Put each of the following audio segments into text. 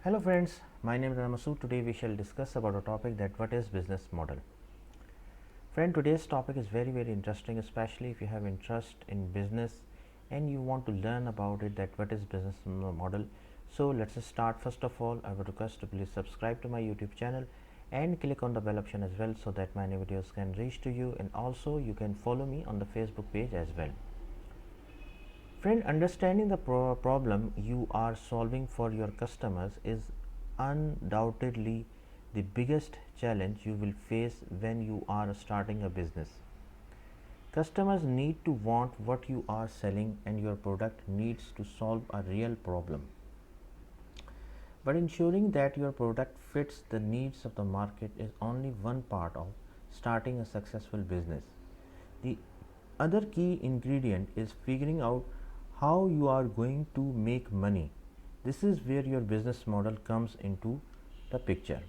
Hello friends, my name is Ramasu. Today we shall discuss about a topic that what is business model. Friend, today's topic is very interesting, especially if you have interest in business and you want to learn about it, that what is business model. So let's start. First of all, I would request to please subscribe to my YouTube channel and click on the bell option as well, so that my new videos can reach to you, and also you can follow me on the Facebook page as well. Friend, understanding the problem you are solving for your customers is undoubtedly the biggest challenge you will face when you are starting a business. Customers need to want what you are selling, and your product needs to solve a real problem. But ensuring that your product fits the needs of the market is only one part of starting a successful business. The other key ingredient is figuring out how you are going to make money. This is where your business model comes into the picture.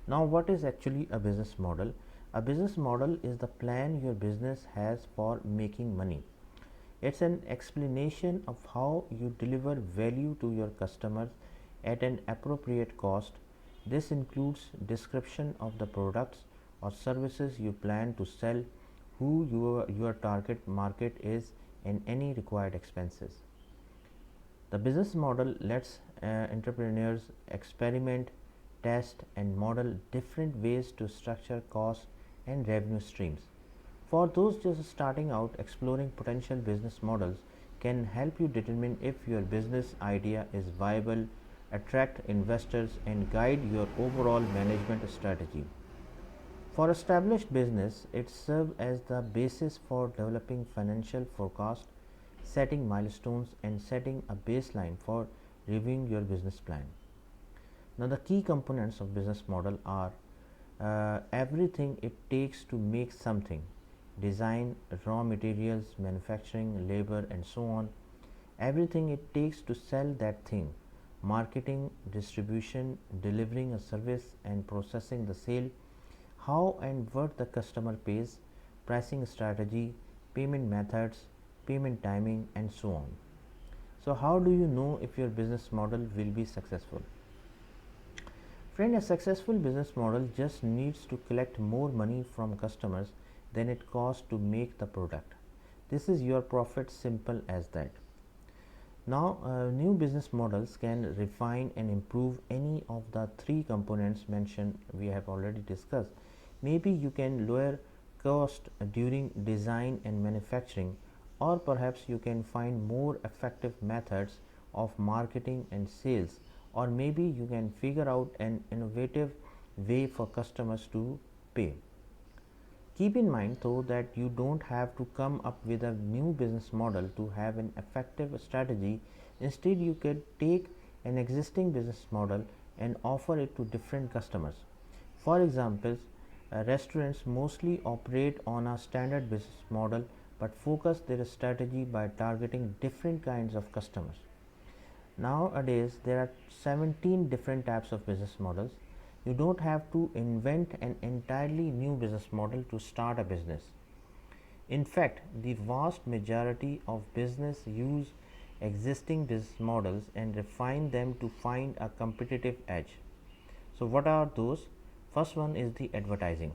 Now, what is actually a business model? A business model is the plan your business has for making money. It's an explanation of how you deliver value to your customers at an appropriate cost. This includes description of the products or services you plan to sell, who your target market is, and any required expenses. The business model lets entrepreneurs experiment, test, and model different ways to structure costs and revenue streams. For those just starting out, exploring potential business models can help you determine if your business idea is viable, attract investors, and guide your overall management strategy. For established business, it serves as the basis for developing financial forecast, setting milestones, and setting a baseline for reviewing your business plan. Now, the key components of business model are everything it takes to make something: design, raw materials, manufacturing, labor, and so on; everything it takes to sell that thing: marketing, distribution, delivering a service, and processing the sale; how and what the customer pays, pricing strategy, payment methods, payment timing, and so on. So, how do you know if your business model will be successful? Friend, a successful business model just needs to collect more money from customers than it costs to make the product. This is your profit, simple as that. Now, new business models can refine and improve any of the three components mentioned we have already discussed. Maybe you can lower cost during design and manufacturing, or perhaps you can find more effective methods of marketing and sales, or maybe you can figure out an innovative way for customers to pay. Keep in mind though that you don't have to come up with a new business model to have an effective strategy. Instead, you could take an existing business model and offer it to different customers. For example, restaurants mostly operate on a standard business model but focus their strategy by targeting different kinds of customers. Nowadays, there are 17 different types of business models. You don't have to invent an entirely new business model to start a business. In fact, the vast majority of business use existing business models and refine them to find a competitive edge. So, what are those? First one is the advertising.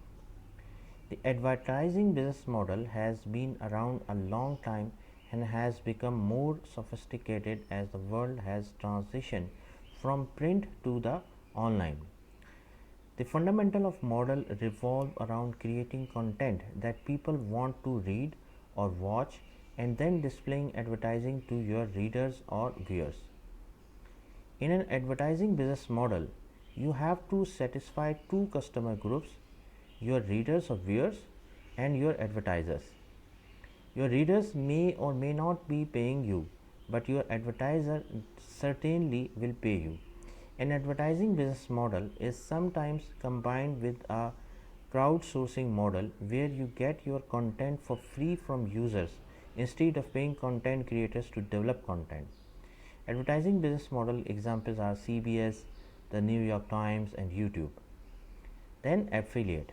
The advertising business model has been around a long time and has become more sophisticated as the world has transitioned from print to the online. The fundamental of model revolve around creating content that people want to read or watch, and then displaying advertising to your readers or viewers. In an advertising business model, you have to satisfy two customer groups: your readers or viewers and your advertisers. Your readers may or may not be paying you, but your advertiser certainly will pay you. An advertising business model is sometimes combined with a crowdsourcing model where you get your content for free from users instead of paying content creators to develop content. Advertising business model examples are CBS, the New York Times, and YouTube. Then, affiliate.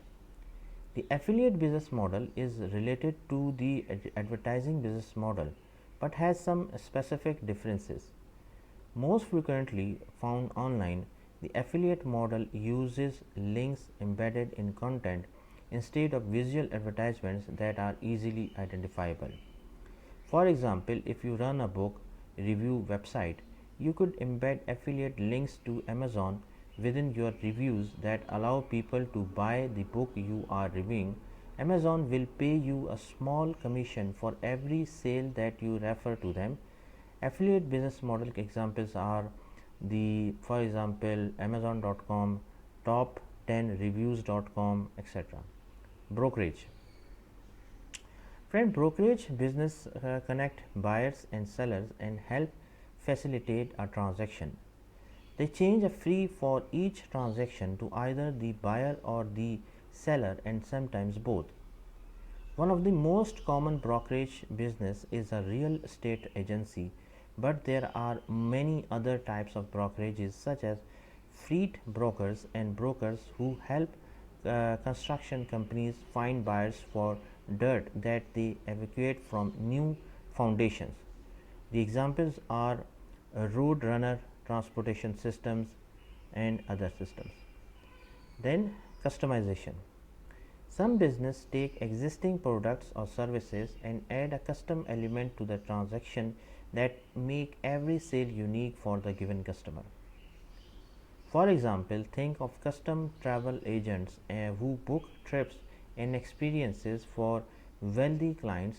The affiliate business model is related to the advertising business model but has some specific differences. Most frequently found online, the affiliate model uses links embedded in content instead of visual advertisements that are easily identifiable. For example, if you run a book review website, you could embed affiliate links to Amazon within your reviews that allow people to buy the book you are reviewing. Amazon will pay you a small commission for every sale that you refer to them. Affiliate business model examples are for example, Amazon.com, top 10 reviews.com, etc. Brokerage. Friend, brokerage business connect buyers and sellers and help facilitate a transaction. They change a fee for each transaction to either the buyer or the seller, and sometimes both. One of the most common brokerage business is a real estate agency, but there are many other types of brokerages such as fleet brokers and brokers who help construction companies find buyers for dirt that they evacuate from new foundations. The examples are road runner transportation systems and other systems. Then customization. Some business take existing products or services and add a custom element to the transaction that make every sale unique for the given customer. For example, think of custom travel agents who book trips and experiences for wealthy clients.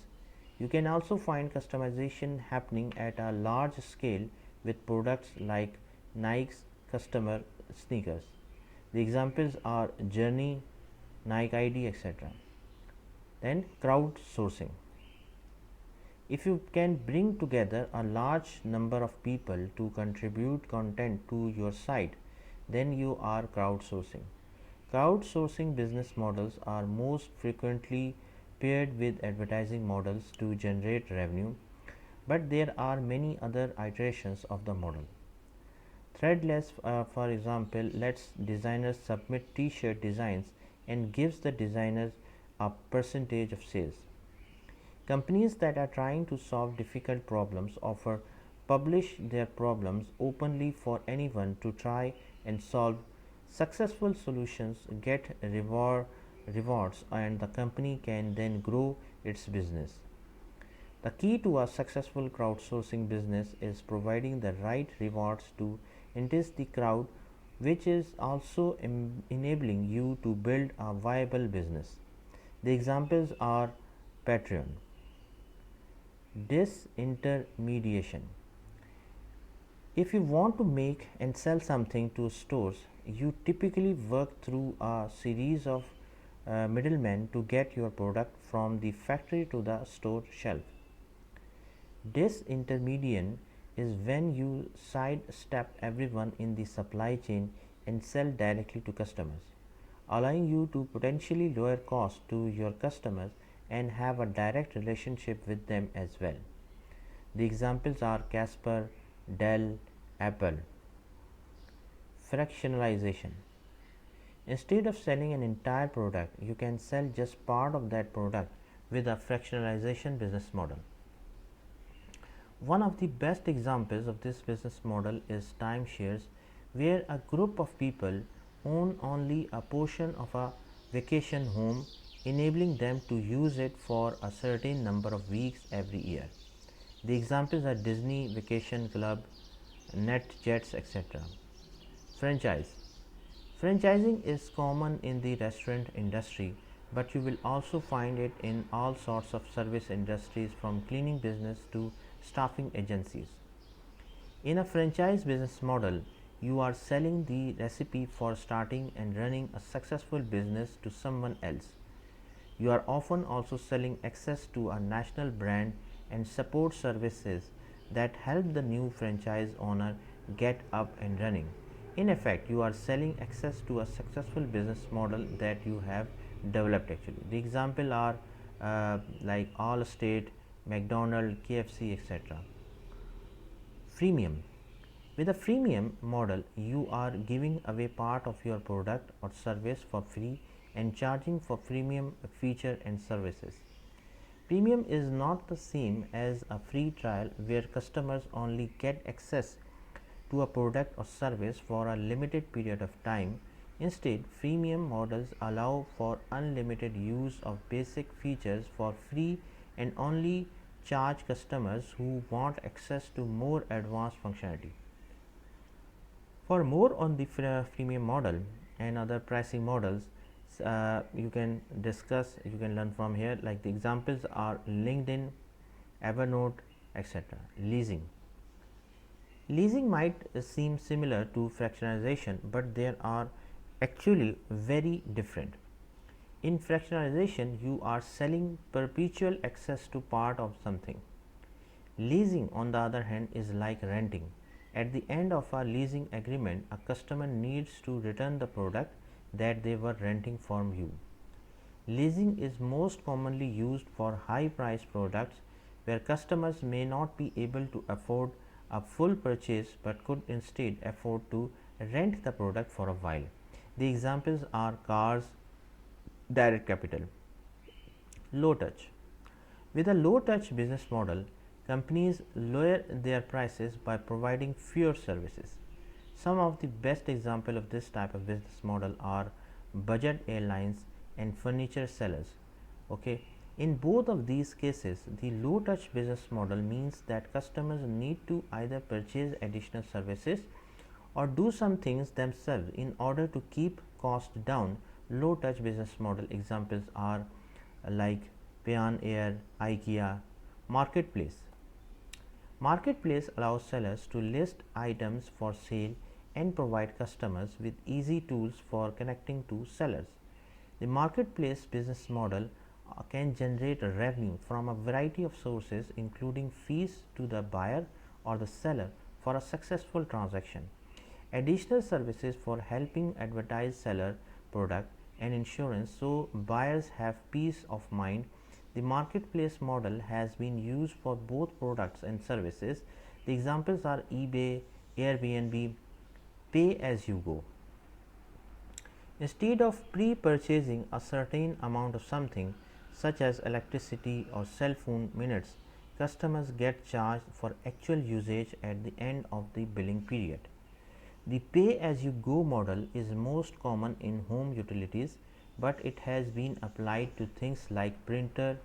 You can also find customization happening at a large scale with products like Nike's customer sneakers. The examples are Journey, Nike ID, etc. Then crowdsourcing. If you can bring together a large number of people to contribute content to your site, then you are crowdsourcing. Crowdsourcing business models are most frequently paired with advertising models to generate revenue, but there are many other iterations of the model. Threadless, for example, lets designers submit t-shirt designs and gives the designers a percentage of sales. Companies that are trying to solve difficult problems offer publish their problems openly for anyone to try and solve. Successful solutions get rewards and the company can then grow its business. The key to a successful crowdsourcing business is providing the right rewards to entice the crowd, which is also enabling you to build a viable business. The examples are Patreon. Disintermediation. If you want to make and sell something to stores, you typically work through a series of middlemen to get your product from the factory to the store shelf. Disintermediation is when you sidestep everyone in the supply chain and sell directly to customers, allowing you to potentially lower costs to your customers and have a direct relationship with them as well. The examples are Casper, Dell, Apple. Fractionalization. Instead of selling an entire product, you can sell just part of that product with a fractionalization business model. One of the best examples of this business model is timeshares, where a group of people own only a portion of a vacation home, enabling them to use it for a certain number of weeks every year. The examples are Disney Vacation Club, NetJets, etc. Franchise. Franchising is common in the restaurant industry, but you will also find it in all sorts of service industries from cleaning business to staffing agencies. In a franchise business model, you are selling the recipe for starting and running a successful business to someone else. You are often also selling access to a national brand and support services that help the new franchise owner get up and running. In effect, you are selling access to a successful business model that you have developed actually. The example are like Allstate, McDonald's, KFC, etc. Freemium. With a freemium model, you are giving away part of your product or service for free and charging for premium feature and services. Premium is not the same as a free trial where customers only get access to a product or service for a limited period of time. Instead, freemium models allow for unlimited use of basic features for free and only charge customers who want access to more advanced functionality. For more on the freemium model and other pricing models, you can discuss, you can learn from here. Like the examples are LinkedIn, Evernote, etc. Leasing might seem similar to fractionalization, but they are actually very different. In fractionalization, you are selling perpetual access to part of something. Leasing, on the other hand, is like renting. At the end of a leasing agreement, a customer needs to return the product that they were renting from you. Leasing is most commonly used for high priced products where customers may not be able to afford a full purchase but could instead afford to rent the product for a while. The examples are cars, direct capital. Low touch. With a low touch business model, companies lower their prices by providing fewer services. Some of the best examples of this type of business model are budget airlines and furniture sellers. Okay. In both of these cases, the low touch business model means that customers need to either purchase additional services or do some things themselves in order to keep costs down. Low touch business model examples are like Payoneer, IKEA. Marketplace. Marketplace allows sellers to list items for sale and provide customers with easy tools for connecting to sellers. The marketplace business model can generate revenue from a variety of sources, including fees to the buyer or the seller for a successful transaction, additional services for helping advertise seller product, and insurance so buyers have peace of mind. The marketplace model has been used for both products and services. The examples are eBay, Airbnb, pay as you go. Instead of pre-purchasing a certain amount of something such as electricity or cell phone minutes, customers get charged for actual usage at the end of the billing period. The pay as you go model is most common in home utilities, but it has been applied to things like printer.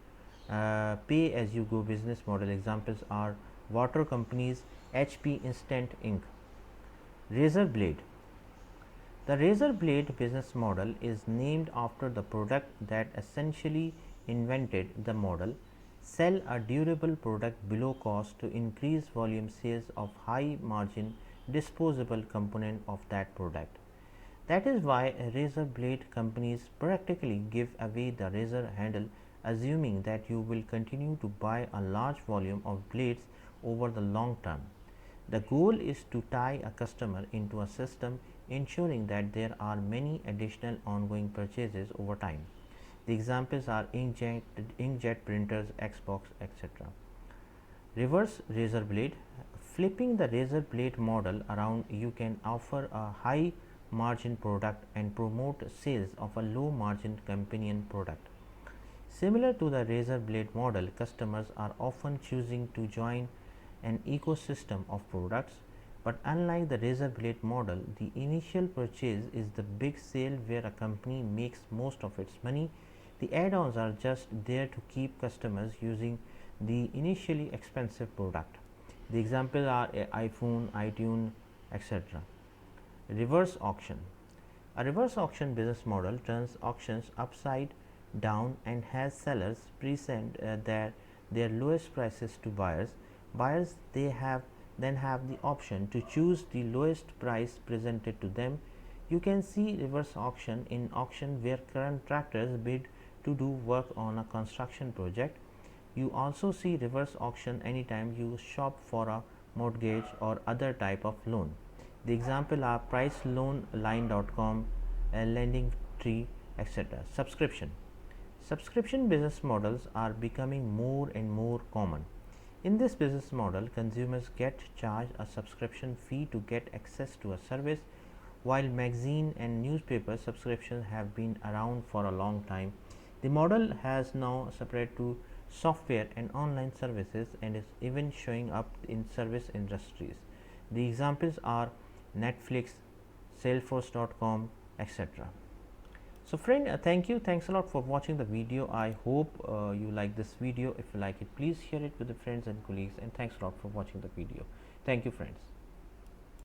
Pay as you go business model examples are water companies, HP Instant Ink. Razor blade. The razor blade business model is named after the product that essentially invented the model. Sell a durable product below cost to increase volume sales of high margin disposable component of that product. That is why razor blade companies practically give away the razor handle, assuming that you will continue to buy a large volume of blades over the long term. The goal is to tie a customer into a system, ensuring that there are many additional ongoing purchases over time. The examples are inkjet printers, Xbox, etc. Reverse razor blade. Flipping the razor blade model around, you can offer a high margin product and promote sales of a low margin companion product. Similar to the razor blade model, customers are often choosing to join an ecosystem of products, but unlike the razor blade model, the initial purchase is the big sale where a company makes most of its money. The add-ons are just there to keep customers using the initially expensive product. The examples are iPhone, iTunes, etc. Reverse auction. A reverse auction business model turns auctions upside down and has sellers present their lowest prices to buyers. Buyers then have the option to choose the lowest price presented to them. You can see reverse auction in auction where contractors bid to do work on a construction project. You also see reverse auction anytime you shop for a mortgage or other type of loan. The example are priceloanline.com, lending tree, etc. Subscription. Subscription business models are becoming more and more common. In this business model, consumers get charged a subscription fee to get access to a service. While magazine and newspaper subscriptions have been around for a long time, the model has now spread to software and online services and is even showing up in service industries. The examples are Netflix, Salesforce.com, etc. So friend, thanks a lot for watching the video. I hope you like this video. If you like it, please share it with the friends and colleagues, and thanks a lot for watching the video. Thank you friends.